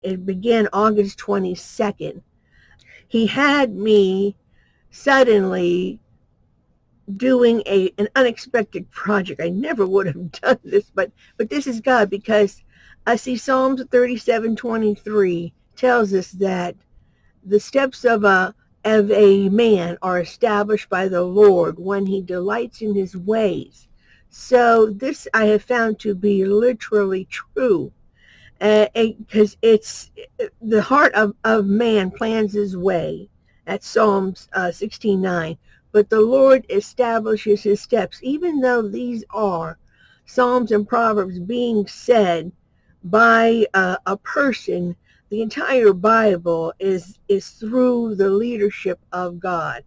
It began August 22nd. He had me suddenly doing an unexpected project. I never would have done this, but this is God, because I see Psalms 37:23 tells us that the steps of a man are established by the Lord when he delights in his ways. So this I have found to be literally true, because it's the heart of man plans his way. That's Psalms 16:9. But the Lord establishes his steps. Even though these are Psalms and Proverbs being said by a person, the entire Bible is through the leadership of God.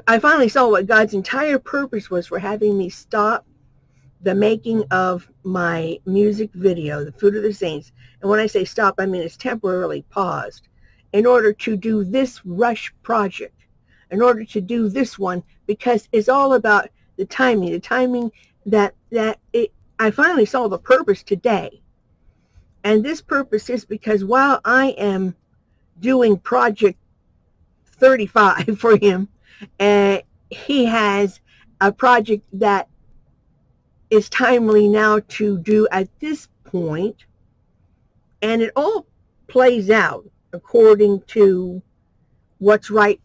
I finally saw what God's entire purpose was for having me stop the making of my music video, The Fruit of the Saints. And when I say stop, I mean it's temporarily paused in order to do this rush project, in order to do this one, because it's all about the timing that I finally saw the purpose today. And this purpose is because while I am doing project 35 for him, he has a project that is timely now to do at this point, and it all plays out according to what's right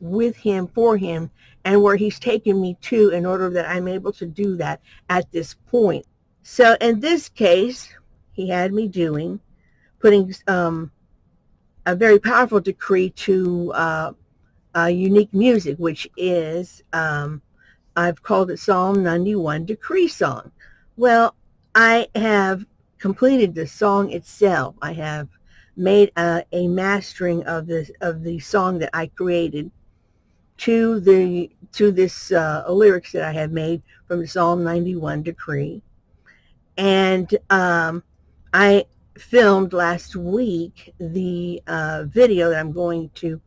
with him, for him, and where he's taken me to, in order that I'm able to do that at this point. So in this case, he had me putting a very powerful decree to unique music, which is I've called it Psalm 91 Decree Song. Well, I have completed the song itself. I have made a mastering of the song that I created to this lyrics that I have made from the Psalm 91 Decree. And I filmed last week the video that I'm going to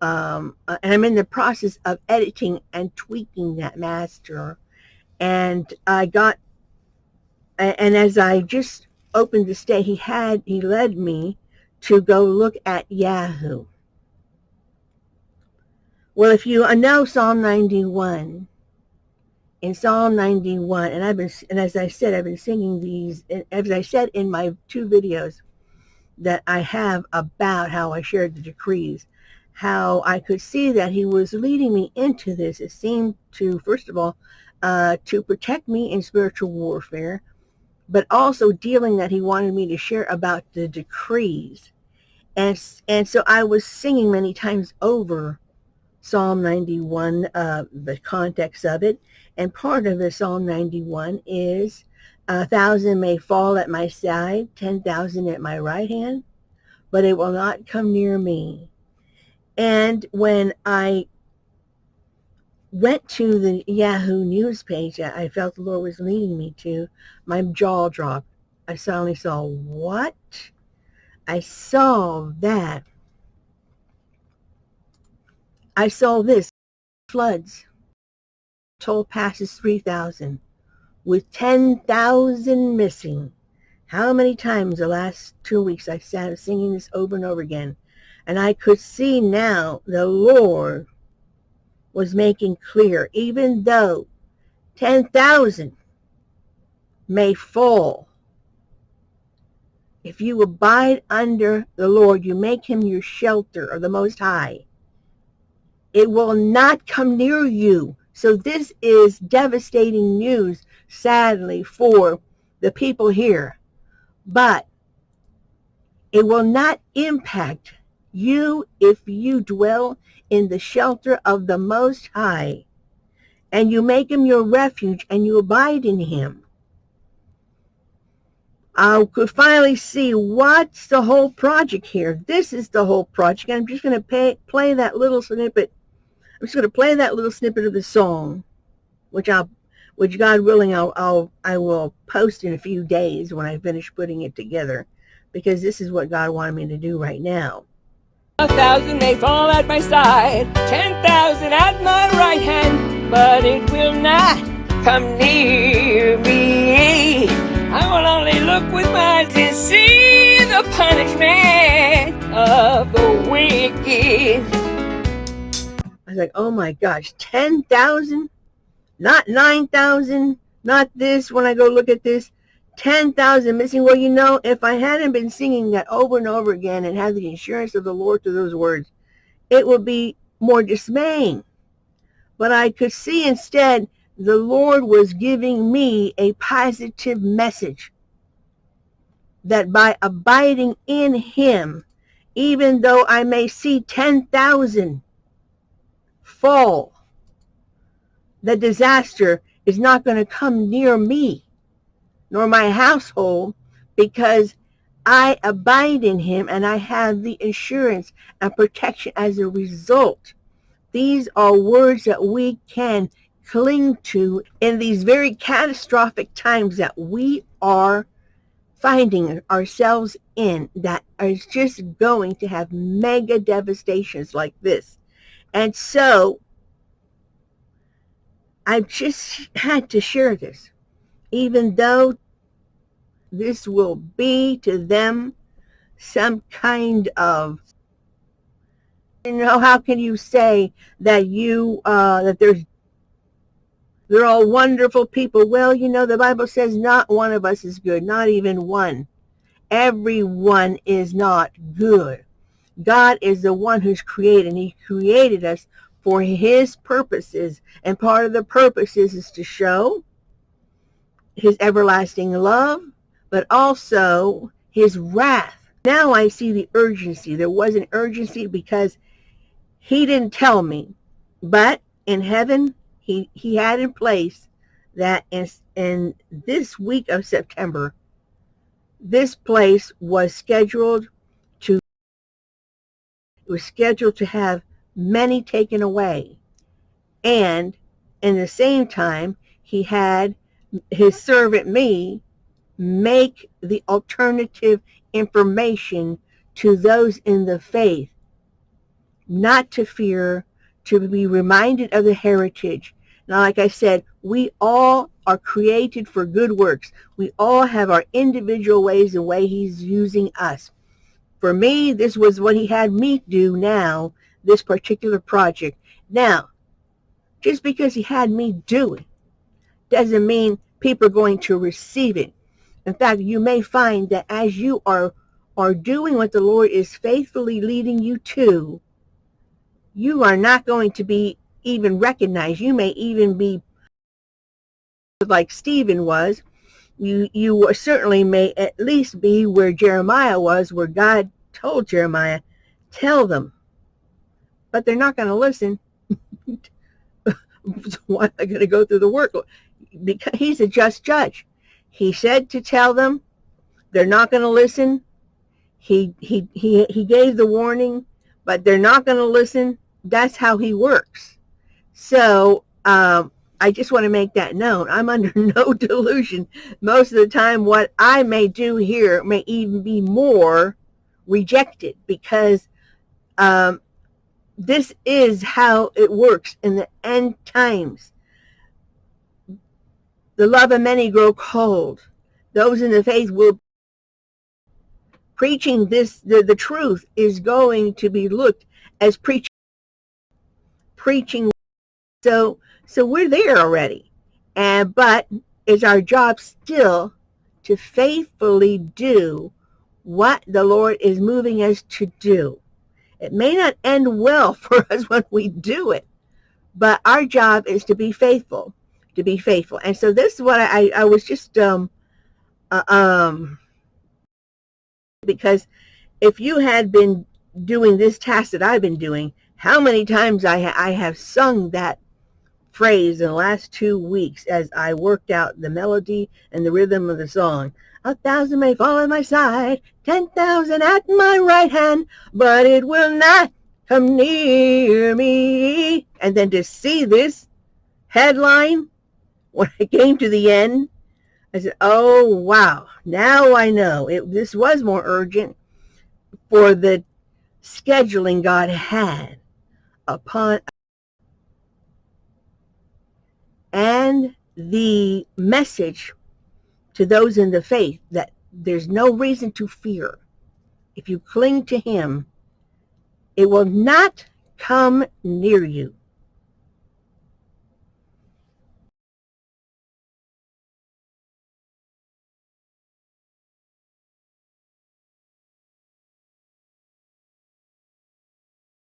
and I'm in the process of editing and tweaking that master. And and as I just opened the state, he led me to go look at Yahoo. Well, if you know Psalm 91, in Psalm 91, and as I said, I've been singing these, as I said in my 2 videos that I have about how I shared the decrees, how I could see that he was leading me into this. It seemed to, first of all, to protect me in spiritual warfare, but also dealing that he wanted me to share about the decrees. And so I was singing many times over Psalm 91, the context of it. And part of the Psalm 91 is 1,000 may fall at my side, 10,000 at my right hand, but it will not come near me. And when I went to the Yahoo News page that I felt the Lord was leading me to, my jaw dropped. I suddenly saw, what? I saw that. I saw this. Floods. Toll passes 3,000 with 10,000 missing. How many times the last 2 weeks I sat singing this over and over again. And I could see now the Lord was making clear, even though 10,000 may fall, if you abide under the Lord, you make him your shelter of the Most High, it will not come near you. So this is devastating news, sadly, for the people here. But it will not impact you if you dwell in the shelter of the Most High, and you make him your refuge, and you abide in him. I could finally see what's the whole project here. This is the whole project. I'm just going to play that little snippet. I'm just going to play that little snippet of the song, which God willing, I will post in a few days when I finish putting it together, because this is what God wanted me to do right now. 1,000 may fall at my side, 10,000 at my right hand, but it will not come near me. I will only look with my eyes to see the punishment of the wicked. I was like, oh my gosh, 10,000? Not 9,000? Not this when I go look at this? 10,000 missing. Well, you know, if I hadn't been singing that over and over again and had the assurance of the Lord to those words, it would be more dismaying. But I could see instead the Lord was giving me a positive message that by abiding in him, even though I may see 10,000 fall, the disaster is not going to come near me nor my household, because I abide in him and I have the assurance and protection as a result. These are words that we can cling to in these very catastrophic times that we are finding ourselves in, that is just going to have mega devastations like this. And so I've just had to share this, even though this will be to them some kind of, you know, how can you say that they're all wonderful people? Well, you know, the Bible says not one of us is good, not even one. Everyone is not good. God is the one who's created, and he created us for his purposes, and part of the purposes is to show his everlasting love, but also his wrath. Now I see the urgency. There was an urgency because he didn't tell me, but in heaven he had in place that in this week of September, this place was scheduled to have many taken away. And in the same time, he had his servant me make the alternative information to those in the faith, not to fear, to be reminded of the heritage. Now, like I said, we all are created for good works. We all have our individual ways, the way he's using us. For me, this was what he had me do now, this particular project. Now, just because he had me do it doesn't mean people are going to receive it. In fact, you may find that as you are doing what the Lord is faithfully leading you to, you are not going to be even recognized. You may even be like Stephen was. You certainly may at least be where Jeremiah was, where God told Jeremiah, tell them. But they're not going to listen. Why am I going to go through the work? Because he's a just judge. He said to tell them. They're not going to listen. He gave the warning, but they're not going to listen. That's how he works. So I just want to make that known. I'm under no delusion. Most of the time, what I may do here may even be more rejected, because this is how it works in the end times. The love of many grow cold. Those in the faith will preaching this. The truth is going to be looked as preaching. So we're there already, but it's our job still to faithfully do what the Lord is moving us to do. It may not end well for us when we do it, but our job is to be faithful, And so this is what I was just, because if you had been doing this task that I've been doing, how many times I have sung that phrase in the last 2 weeks as I worked out the melody and the rhythm of the song. 1,000 may fall at my side, 10,000 at my right hand, but it will not come near me. And then to see this headline, when I came to the end, I said, oh, wow, now I know. This was more urgent for the scheduling God had upon and the message to those in the faith that there's no reason to fear. if you cling to him, it will not come near you.